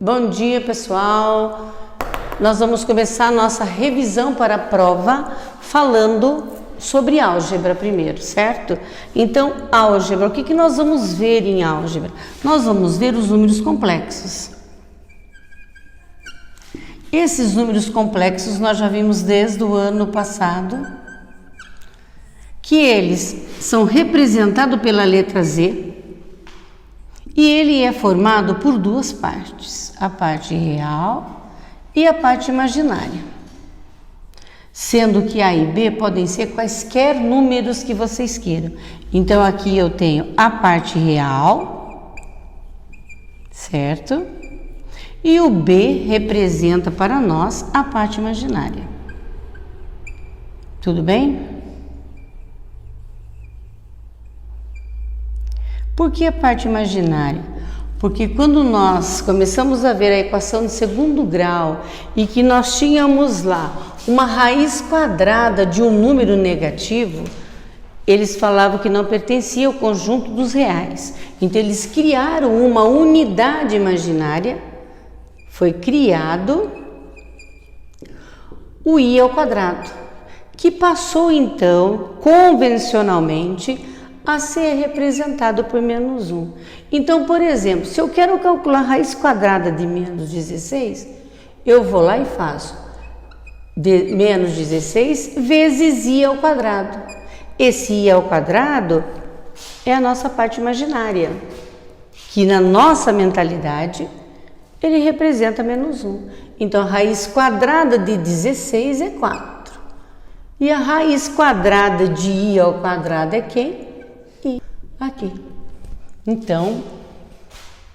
Bom dia, pessoal. Nós vamos começar a nossa revisão para a prova falando sobre álgebra primeiro, certo? Então, álgebra, o que nós vamos ver em álgebra? Nós vamos ver os números complexos. Esses números complexos nós já vimos desde o ano passado, que eles são representados pela letra Z, e ele é formado por duas partes, a parte real e a parte imaginária, sendo que A e B podem ser quaisquer números que vocês queiram. Então, aqui eu tenho a parte real, certo? E o B representa para nós a parte imaginária. Tudo bem? Por que a parte imaginária? Porque quando nós começamos a ver a equação de segundo grau e que nós tínhamos lá uma raiz quadrada de um número negativo, eles falavam que não pertencia ao conjunto dos reais. Então eles criaram uma unidade imaginária, foi criado o i ao quadrado, que passou então convencionalmente a ser representado por menos 1. Então, por exemplo, se eu quero calcular a raiz quadrada de menos 16, eu vou lá e faço menos 16 vezes i ao quadrado. Esse i ao quadrado é a nossa parte imaginária, que na nossa mentalidade ele representa menos 1. Então, a raiz quadrada de 16 é 4. E a raiz quadrada de i ao quadrado é quem? Aqui. Então,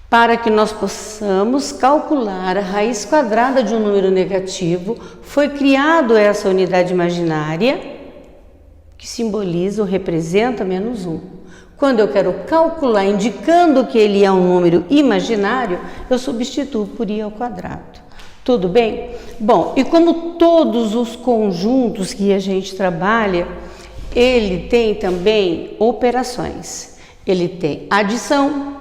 para que nós possamos calcular a raiz quadrada de um número negativo, foi criado essa unidade imaginária que simboliza ou representa menos 1. Quando eu quero calcular indicando que ele é um número imaginário, eu substituo por i ao quadrado. Tudo bem? Bom, e como todos os conjuntos que a gente trabalha, ele tem também operações. Ele tem adição,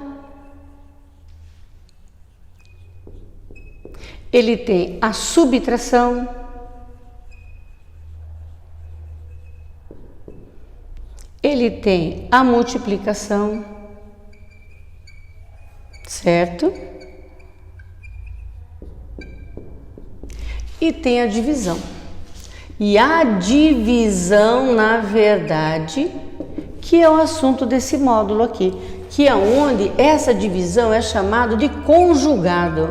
ele tem a subtração, ele tem a multiplicação, certo? E tem a divisão. E a divisão, na verdade, que é o assunto desse módulo aqui, que é onde essa divisão é chamada de conjugado.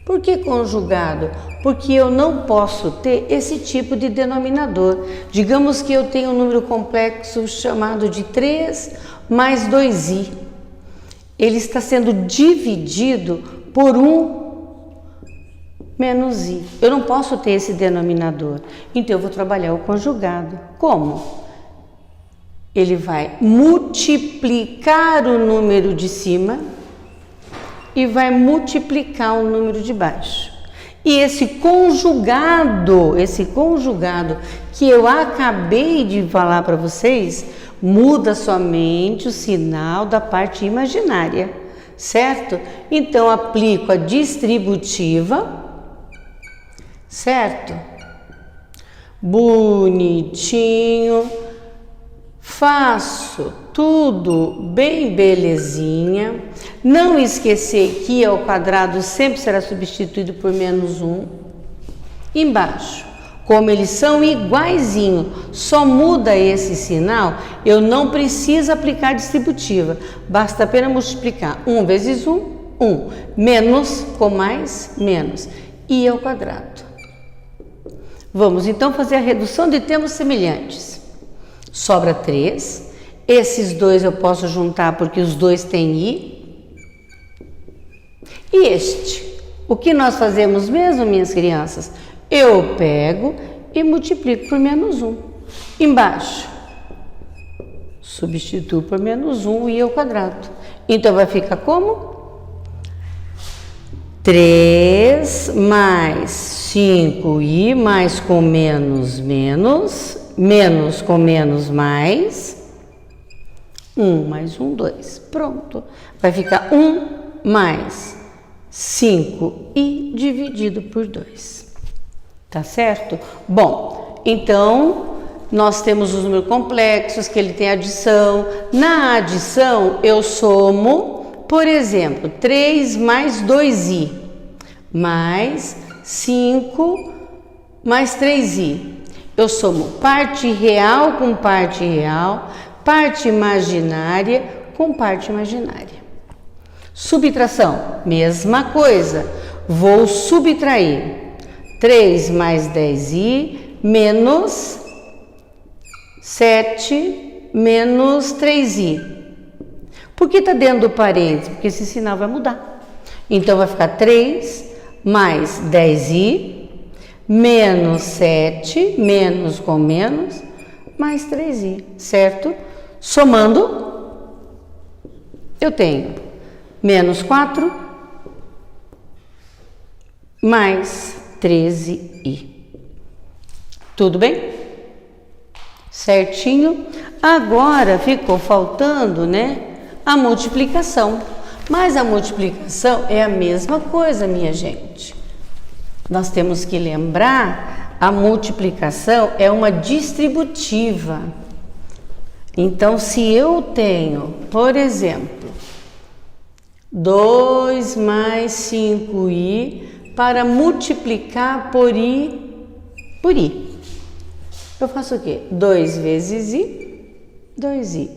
Por que conjugado? Porque eu não posso ter esse tipo de denominador. Digamos que eu tenho um número complexo chamado de 3 mais 2i. Ele está sendo dividido por 1 menos i. Eu não posso ter esse denominador. Então, eu vou trabalhar o conjugado. Como? Ele vai multiplicar o número de cima e vai multiplicar o número de baixo. E esse conjugado que eu acabei de falar para vocês, muda somente o sinal da parte imaginária, certo? Então, aplico a distributiva, certo? Bonitinho. Faço tudo bem belezinha. Não esquecer que i ao quadrado sempre será substituído por menos 1. Embaixo, como eles são iguaizinhos, só muda esse sinal, eu não preciso aplicar distributiva. Basta apenas multiplicar 1 vezes 1, 1. Menos com mais, menos. I ao quadrado. Vamos então fazer a redução de termos semelhantes. Sobra 3, esses dois eu posso juntar porque os dois têm i. E este, o que nós fazemos mesmo, minhas crianças? Eu pego e multiplico por menos 1. Embaixo, substituo por menos 1 i ao quadrado. Então, vai ficar como? 3 mais 5i mais com menos, menos. Menos com menos mais, 1 mais 1, 2. Pronto. Vai ficar 1 mais 5i dividido por 2. Tá certo? Bom, então nós temos os números complexos, que ele tem adição. Na adição, eu somo, por exemplo, 3 mais 2i, mais 5 mais 3i. Eu somo parte real com parte real, parte imaginária com parte imaginária. Subtração, mesma coisa. Vou subtrair 3 mais 10i menos 7 menos 3i. Por que está dentro do parênteses? Porque esse sinal vai mudar. Então, vai ficar 3 mais 10i menos 7, menos com menos, mais 3i, certo? Somando, eu tenho menos 4 mais 13i. Tudo bem? Certinho? Agora ficou faltando, né, a multiplicação. Mas a multiplicação é a mesma coisa, minha gente. Nós temos que lembrar, a multiplicação é uma distributiva. Então, se eu tenho, por exemplo, 2 mais 5i para multiplicar por i, eu faço o quê? 2 vezes i, 2i.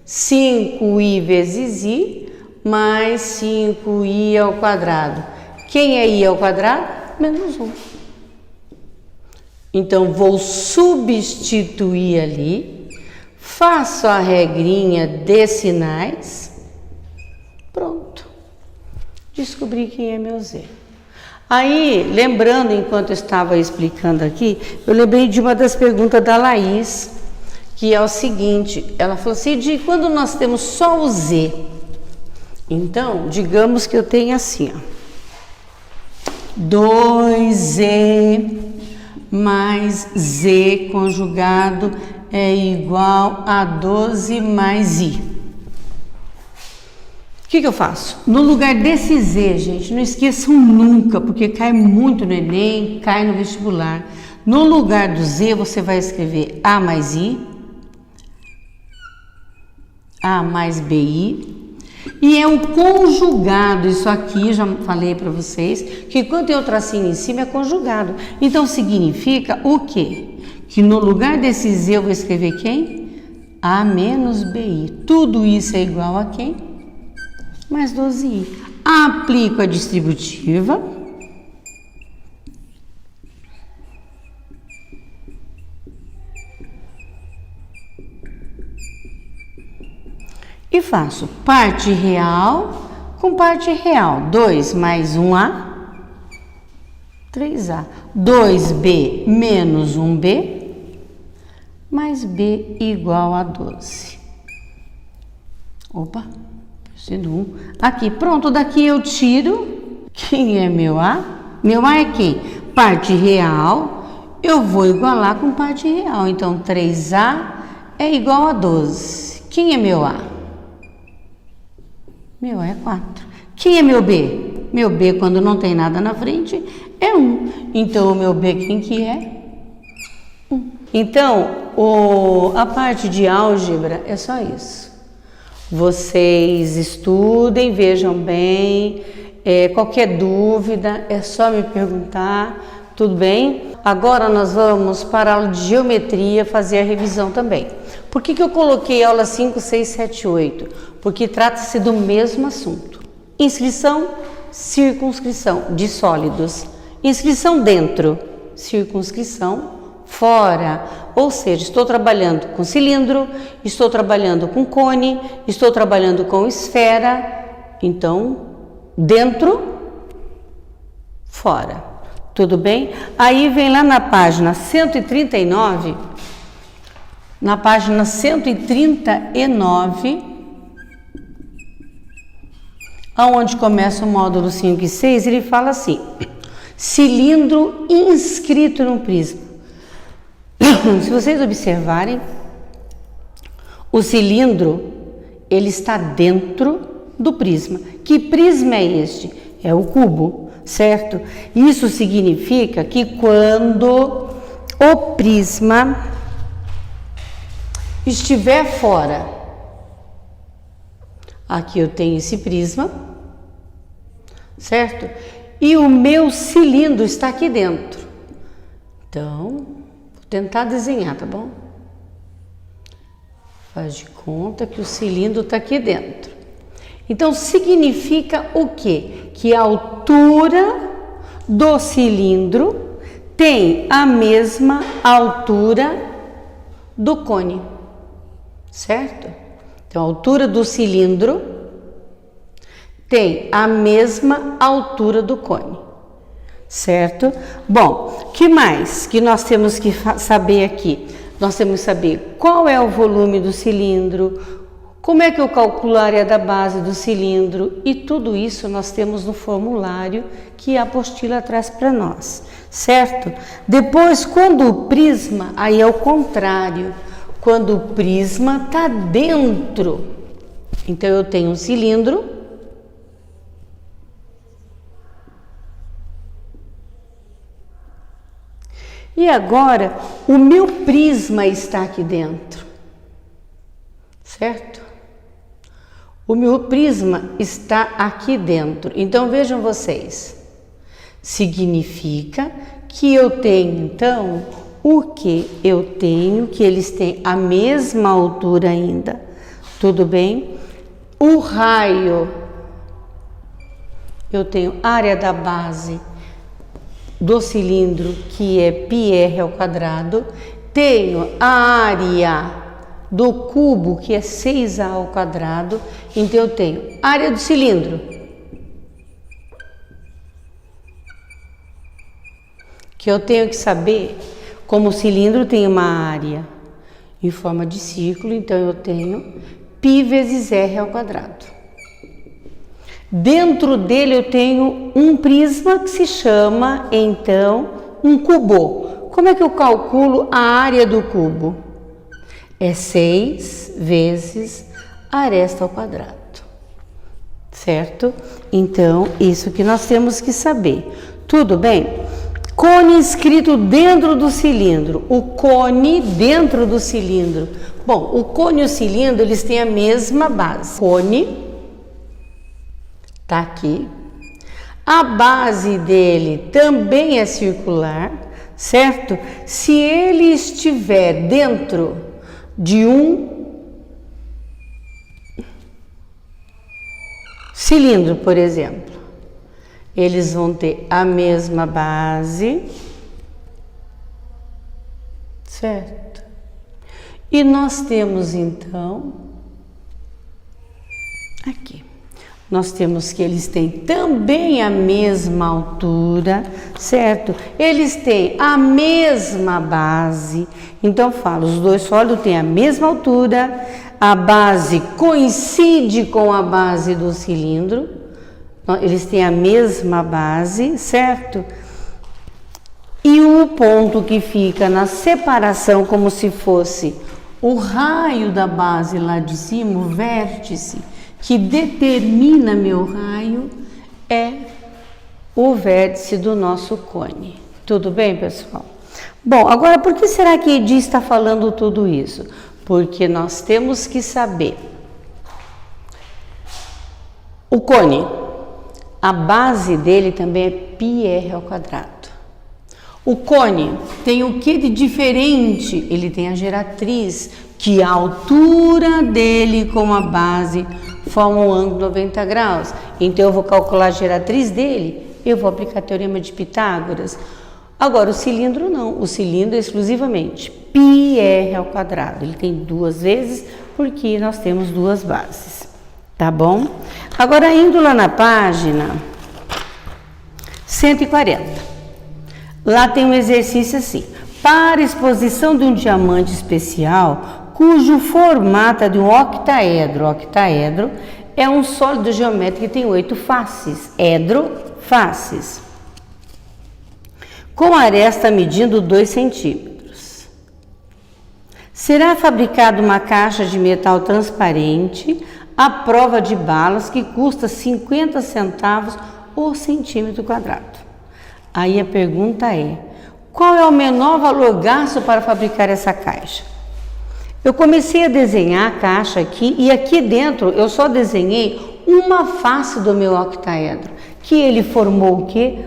5i vezes i, mais 5i ao quadrado. Quem é i ao quadrado? Menos 1. Então, vou substituir ali, faço a regrinha de sinais, pronto. Descobri quem é meu z. Aí, lembrando, enquanto eu estava explicando aqui, eu lembrei de uma das perguntas da Laís, que é o seguinte, ela falou assim, de quando nós temos só o z? Então, digamos que eu tenho assim, ó, 2z mais z conjugado é igual a 12 mais i. O que eu faço? No lugar desse z, gente, não esqueçam nunca, porque cai muito no Enem, cai no vestibular. No lugar do z, você vai escrever a mais i, a mais bi, e é um conjugado. Isso aqui, já falei para vocês, que quando tem o tracinho em cima é conjugado. Então, significa o quê? Que no lugar desse z eu vou escrever quem? A menos bi. Tudo isso é igual a quem? Mais 12i. Aplico a distributiva. E faço parte real com parte real. 2 mais 1a, 3a. 2b menos 1b, mais b igual a 12. Opa, preciso 1. Aqui, pronto, daqui eu tiro. Quem é meu a? Meu a é quem? Parte real, eu vou igualar com parte real. Então, 3a é igual a 12. Quem é meu a? Meu é 4. Quem é meu B? Meu B, quando não tem nada na frente, é 1. Então, o meu B, quem que é? 1. Então, a parte de álgebra é só isso. Vocês estudem, vejam bem. Qualquer dúvida, é só me perguntar. Tudo bem? Agora nós vamos para a aula de geometria fazer a revisão também. Por que eu coloquei aula 5, 6, 7, 8? Porque trata-se do mesmo assunto. Inscrição, circunscrição de sólidos. Inscrição dentro, circunscrição fora. Ou seja, estou trabalhando com cilindro, estou trabalhando com cone, estou trabalhando com esfera. Então, dentro, fora. Tudo bem? Aí vem lá na página 139, na página 139, aonde começa o módulo 5 e 6, ele fala assim, cilindro inscrito no prisma. Se vocês observarem, o cilindro, ele está dentro do prisma. Que prisma é este? é o cubo, certo? Isso significa que quando o prisma estiver fora, aqui eu tenho esse prisma, certo? E o meu cilindro está aqui dentro. Então, vou tentar desenhar, tá bom? Faz de conta que o cilindro está aqui dentro. Então, significa o quê? Que a altura do cilindro tem a mesma altura do cone, certo? Então, a altura do cilindro tem a mesma altura do cone, certo? Bom, que mais que nós temos que saber aqui? Nós temos que saber qual é o volume do cilindro, como é que eu calculo a área da base do cilindro, e tudo isso nós temos no formulário que a apostila traz para nós, certo? Depois, quando o prisma, aí é o contrário, quando o prisma está dentro, então eu tenho um cilindro, e agora o meu prisma está aqui dentro, certo? O meu prisma está aqui dentro. Então vejam vocês, significa que eu tenho então o que eu tenho, que eles têm a mesma altura ainda, tudo bem? O raio, eu tenho área da base do cilindro, que é πr ao quadrado, tenho a área do cubo, que é 6a ao quadrado, então eu tenho área do cilindro, que eu tenho que saber, como o cilindro tem uma área em forma de círculo, então eu tenho π vezes r ao quadrado. Dentro dele eu tenho um prisma que se chama, então, um cubo. Como é que eu calculo a área do cubo? É 6 vezes a aresta ao quadrado, certo? Então, isso que nós temos que saber. Tudo bem? Cone inscrito dentro do cilindro. O cone dentro do cilindro. Bom, o cone e o cilindro, eles têm a mesma base. Cone tá aqui. A base dele também é circular, certo? Se ele estiver dentro de um cilindro, por exemplo, eles vão ter a mesma base, certo? E nós temos então aqui. Nós temos que eles têm também a mesma altura, certo? Eles têm a mesma base. Então, falo, os dois sólidos têm a mesma altura, a base coincide com a base do cilindro, eles têm a mesma base, certo? E o ponto que fica na separação, como se fosse o raio da base lá de cima, o vértice, que determina meu raio, é o vértice do nosso cone. Tudo bem, pessoal? Bom, agora por que será que Edi está falando tudo isso? Porque nós temos que saber. O cone, a base dele também é πr ao quadrado. O cone tem o que de diferente? Ele tem a geratriz, que a altura dele com a base forma um ângulo 90 graus. Então, eu vou calcular a geratriz dele, eu vou aplicar o teorema de Pitágoras. Agora, o cilindro não. O cilindro é exclusivamente πr ao quadrado. Ele tem duas vezes, porque nós temos duas bases. Tá bom? Agora, indo lá na página 140. Lá tem um exercício assim. Para exposição de um diamante especial, cujo formato é de um octaedro. Octaedro é um sólido geométrico que tem 8 faces. Edro, faces. Com aresta medindo 2 centímetros. Será fabricada uma caixa de metal transparente à prova de balas que custa 50 centavos o centímetro quadrado. Aí a pergunta é, qual é o menor valor gasto para fabricar essa caixa? Eu comecei a desenhar a caixa aqui e aqui dentro eu só desenhei uma face do meu octaedro, que ele formou o quê?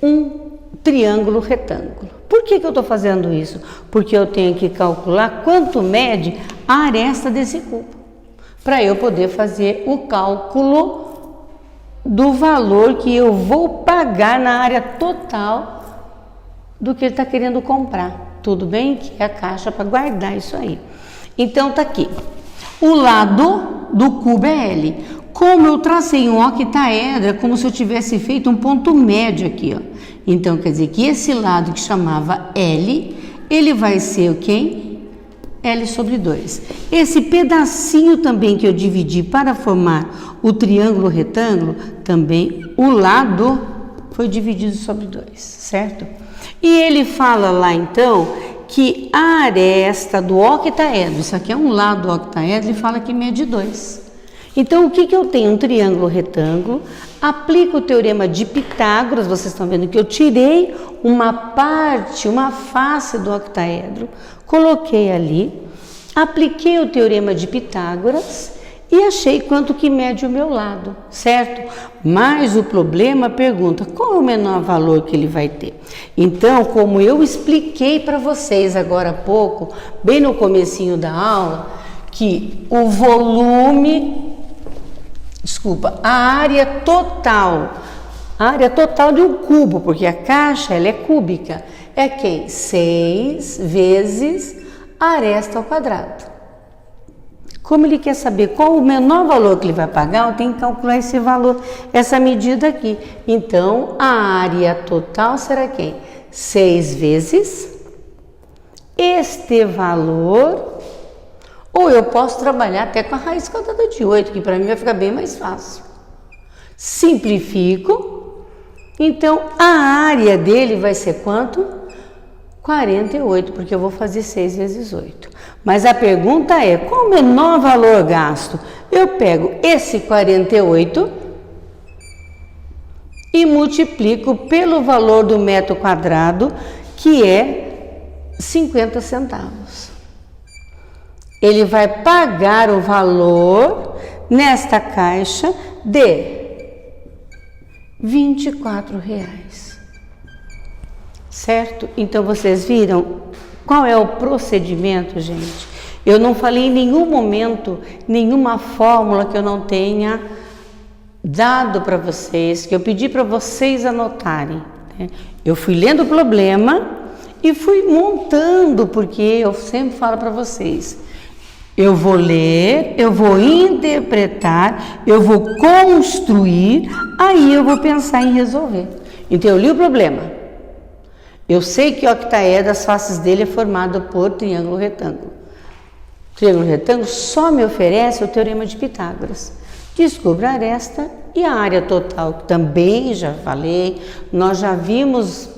Um triângulo retângulo. Por que eu estou fazendo isso? Porque eu tenho que calcular quanto mede a aresta desse cubo, para eu poder fazer o cálculo do valor que eu vou pagar na área total do que ele está querendo comprar. Tudo bem? Que é a caixa para guardar isso aí. Então tá aqui. O lado do cubo é L. Como eu tracei um octaedro, é como se eu tivesse feito um ponto médio aqui, ó. Então quer dizer que esse lado que chamava L, ele vai ser o quê? L sobre 2. Esse pedacinho também que eu dividi para formar o triângulo retângulo, também o lado foi dividido sobre 2, certo? E ele fala lá então que a aresta do octaedro, isso aqui é um lado do octaedro, ele fala que mede 2. Então o que eu tenho? Um triângulo retângulo, aplico o teorema de Pitágoras, vocês estão vendo que eu tirei uma parte, uma face do octaedro, coloquei ali, apliquei o teorema de Pitágoras e achei quanto que mede o meu lado, certo? Mas o problema pergunta, qual é o menor valor que ele vai ter? Então, como eu expliquei para vocês agora há pouco, bem no comecinho da aula, que o volume, a área total de um cubo, porque a caixa ela é cúbica, é quem? 6 vezes a aresta ao quadrado. Como ele quer saber qual o menor valor que ele vai pagar, eu tenho que calcular esse valor, essa medida aqui. Então, a área total será quem? 6 vezes este valor, ou eu posso trabalhar até com a raiz quadrada de 8, que para mim vai ficar bem mais fácil. Simplifico, então a área dele vai ser quanto? 48, porque eu vou fazer 6 vezes 8. Mas a pergunta é, qual o menor valor gasto? Eu pego esse 48 e multiplico pelo valor do metro quadrado, que é 50 centavos. Ele vai pagar o valor nesta caixa de R$24. Certo? Então, vocês viram qual é o procedimento, gente? Eu não falei em nenhum momento, nenhuma fórmula que eu não tenha dado para vocês, que eu pedi para vocês anotarem, né? Eu fui lendo o problema e fui montando, porque eu sempre falo para vocês, eu vou ler, eu vou interpretar, eu vou construir, aí eu vou pensar em resolver. Então, eu li o problema. Eu sei que o octaedro, as faces dele é formado por triângulo retângulo. O triângulo retângulo só me oferece o teorema de Pitágoras. Descubra a aresta e a área total, que também já falei, nós já vimos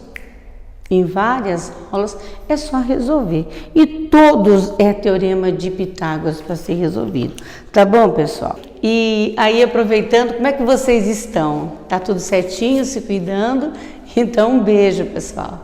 em várias aulas, é só resolver. E todos é teorema de Pitágoras para ser resolvido. Tá bom, pessoal? E aí, aproveitando, como é que vocês estão? Tá tudo certinho, se cuidando? Então, um beijo, pessoal.